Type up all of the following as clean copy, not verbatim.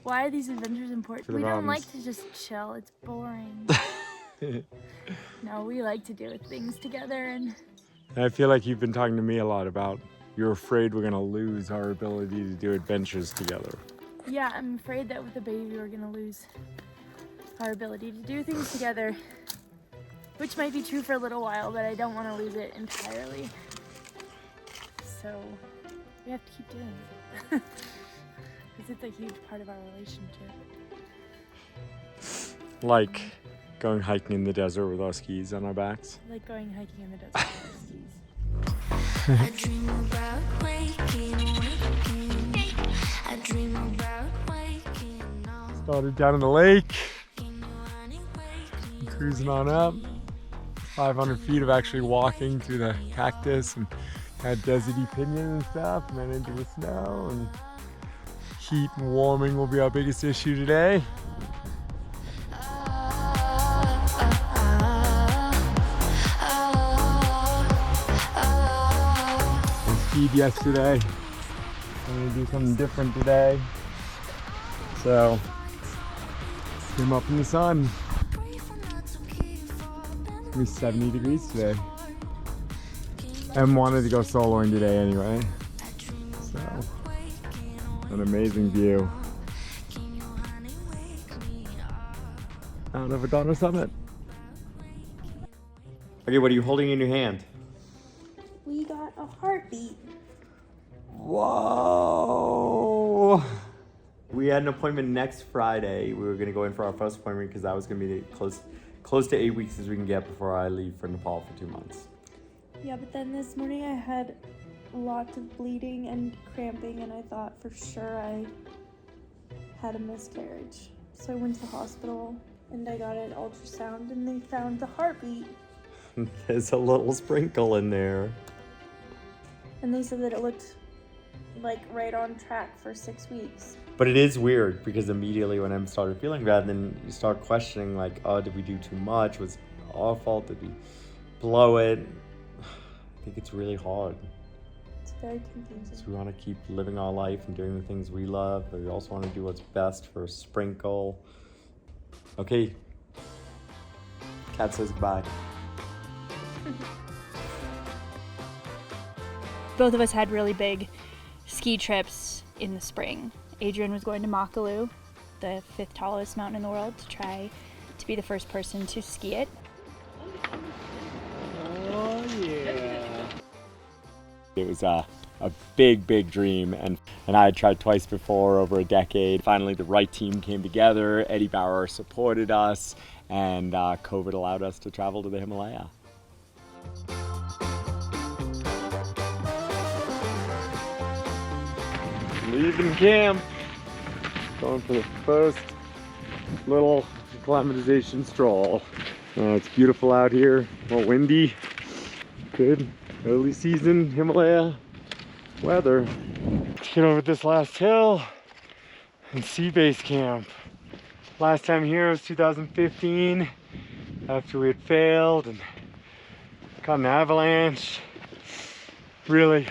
Why are these adventures important? We don't like to just chill. It's boring. No, we like to do things together. And I feel like you've been talking to me a lot about you're afraid we're gonna lose our ability to do adventures together. Yeah, I'm afraid that with the baby we're gonna lose our ability to do things together, which might be true for a little while, but I don't want to lose it entirely. So we have to keep doing it because it's a huge part of our relationship. Like going hiking in the desert with our skis on our backs. Like going hiking in the desert with our skis. I dream about waking. I dream about waking. Started down in the lake, cruising on up. 500 feet of actually walking through the cactus and had deserty pinyon and stuff, and then into the snow. And heat and warming will be our biggest issue today. I skied yesterday. I'm gonna do something different today. So, came up in the sun. It's gonna be 70 degrees today. And wanted to go soloing today anyway. So, an amazing view out of Adana Summit. Okay, what are you holding in your hand? We got a heartbeat. Whoa! We had an appointment next Friday. We were gonna go in for our first appointment because that was gonna be close to 8 weeks as we can get before I leave for Nepal for 2 months. Yeah, but then this morning I had lots of bleeding and cramping, and I thought for sure I had a miscarriage. So I went to the hospital and I got an ultrasound and they found the heartbeat. There's a little sprinkle in there. And they said that it looked like right on track for 6 weeks. But it is weird because immediately when I started feeling bad, then you start questioning like, oh, did we do too much? Was it our fault? Did we blow it? I think it's really hard. It's very confusing. So we want to keep living our life and doing the things we love, but we also want to do what's best for Sprinkle. Okay. Kat says goodbye. Both of us had really big ski trips in the spring. Adrian was going to Makula, the 5th tallest mountain in the world, to try to be the first person to ski it. Oh yeah. It was a big dream, and I had tried twice before over a decade. Finally the right team came together. Eddie Bauer supported us, and COVID allowed us to travel to the Himalaya. Leaving camp, going for the first little acclimatization stroll. It's beautiful out here, a little windy, good early season Himalaya weather. Let's get over this last hill and see base camp. Last time here was 2015, after we had failed and caught an avalanche. Really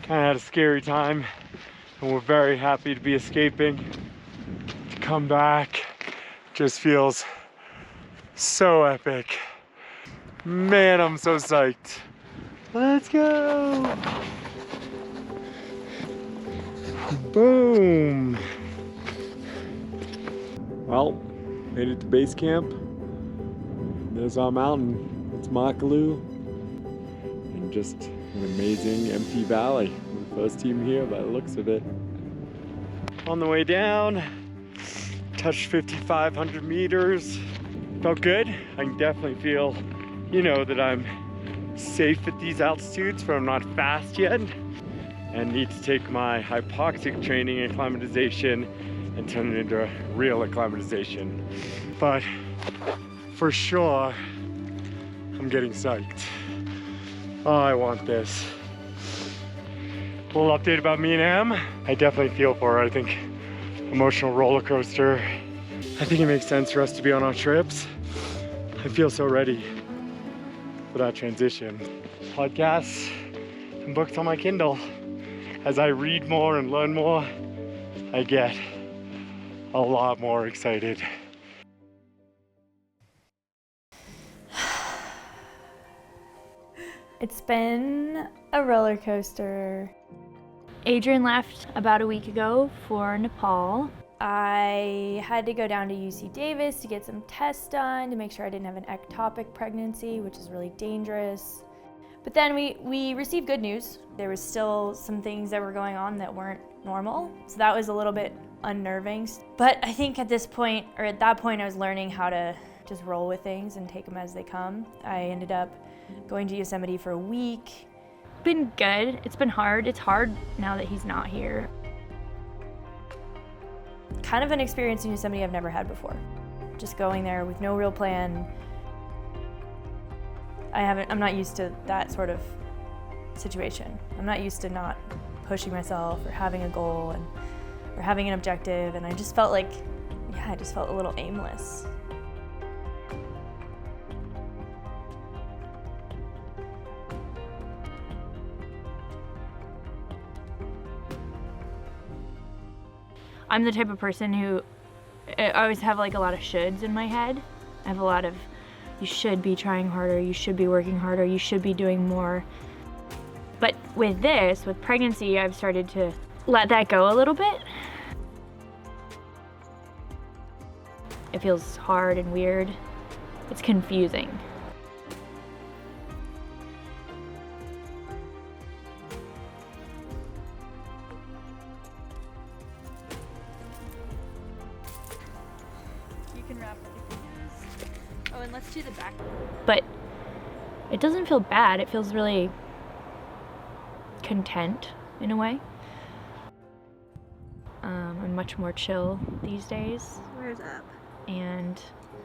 kind of had a scary time. And we're very happy to be escaping. To come back just feels so epic. Man, I'm so psyched. Let's go. Boom. Well, made it to base camp. There's our mountain. It's Makula. And just an amazing empty valley. First team here by the looks of it. On the way down, touched 5,500 meters. Felt good. I can definitely feel, that I'm safe at these altitudes, but I'm not fast yet. And need to take my hypoxic training acclimatization and turn it into real acclimatization. But for sure, I'm getting psyched. Oh, I want this. A little update about me and Em. I definitely feel for her. I think emotional roller coaster. I think it makes sense for us to be on our trips. I feel so ready for that transition. Podcasts and books on my Kindle. As I read more and learn more, I get a lot more excited. It's been a roller coaster. Adrian left about a week ago for Nepal. I had to go down to UC Davis to get some tests done to make sure I didn't have an ectopic pregnancy, which is really dangerous. But then we received good news. There was still some things that were going on that weren't normal, so that was a little bit unnerving. But I think at that point I was learning how to just roll with things and take them as they come. I ended up going to Yosemite for a week. Been good. It's been hard. It's hard now that he's not here. Kind of an experience in Yosemite I've never had before. Just going there with no real plan. I'm not used to that sort of situation. I'm not used to not pushing myself or having a goal or having an objective, and I just felt like, I just felt a little aimless. I'm the type of person who, I always have like a lot of shoulds in my head. I have a lot of, you should be trying harder, you should be working harder, you should be doing more. But with pregnancy, I've started to let that go a little bit. It feels hard and weird. It's confusing. You can wrap it. Oh, and let's do the back. But it doesn't feel bad. It feels really content in a way. I'm much more chill these days. Where's up? And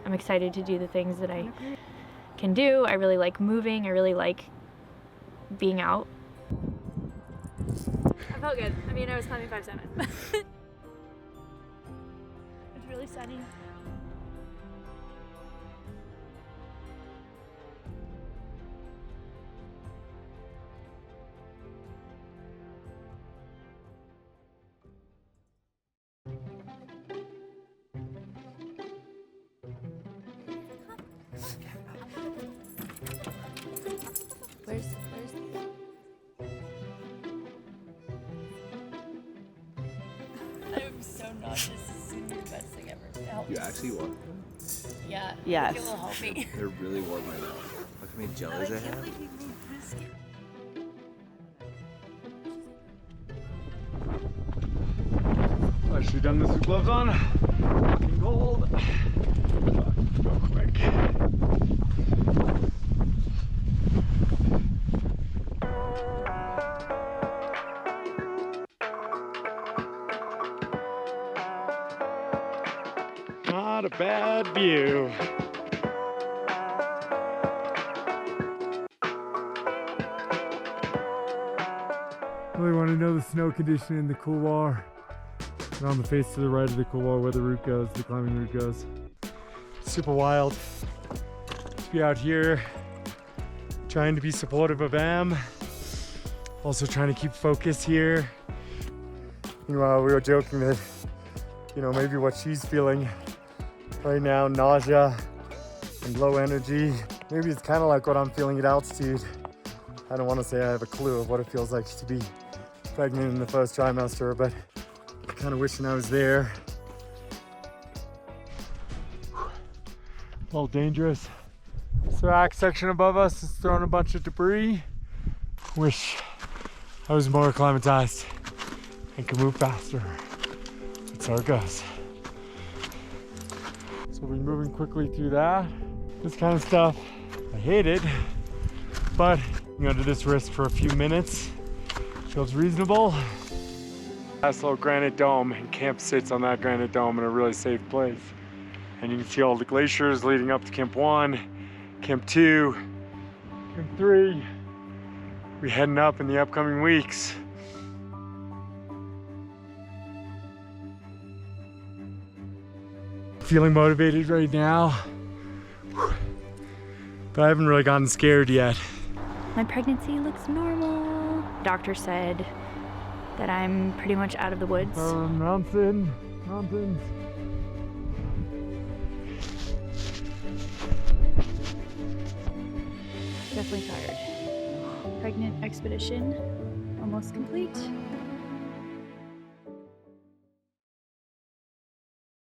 I'm excited to do the things that I can do. I really like moving. I really like being out. I felt good. I mean, I was climbing 5'7". It's really sunny. Where's I'm so nauseous. This is the best thing ever. Help. You actually want them? Yeah. Yes. It will help me. They're really warm right now. Look how many jellies I have. I should have done this with gloves on. Fucking cold. Go quick. Not a bad view. Really want to know the snow condition in the couloir. And on the face to the right of the couloir where the route goes, the climbing route goes. Super wild to be out here, trying to be supportive of Em. Also trying to keep focus here. Meanwhile, we were joking that, you know, maybe what she's feeling right now, nausea and low energy, maybe it's kind of like what I'm feeling at altitude. I don't want to say I have a clue of what it feels like to be pregnant in the first trimester, but kind of wishing I was there. A little dangerous. Serac section above us is throwing a bunch of debris. Wish I was more acclimatized and could move faster. That's how it goes. So we're moving quickly through that. This kind of stuff, I hate it, but under this risk for a few minutes feels reasonable. Nice little granite dome, and camp sits on that granite dome in a really safe place. And you can see all the glaciers leading up to Camp 1, Camp 2, Camp 3. We're heading up in the upcoming weeks. Feeling motivated right now, but I haven't really gotten scared yet. My pregnancy looks normal. Doctor said that I'm pretty much out of the woods. Mountains. definitely tired. Pregnant expedition almost complete.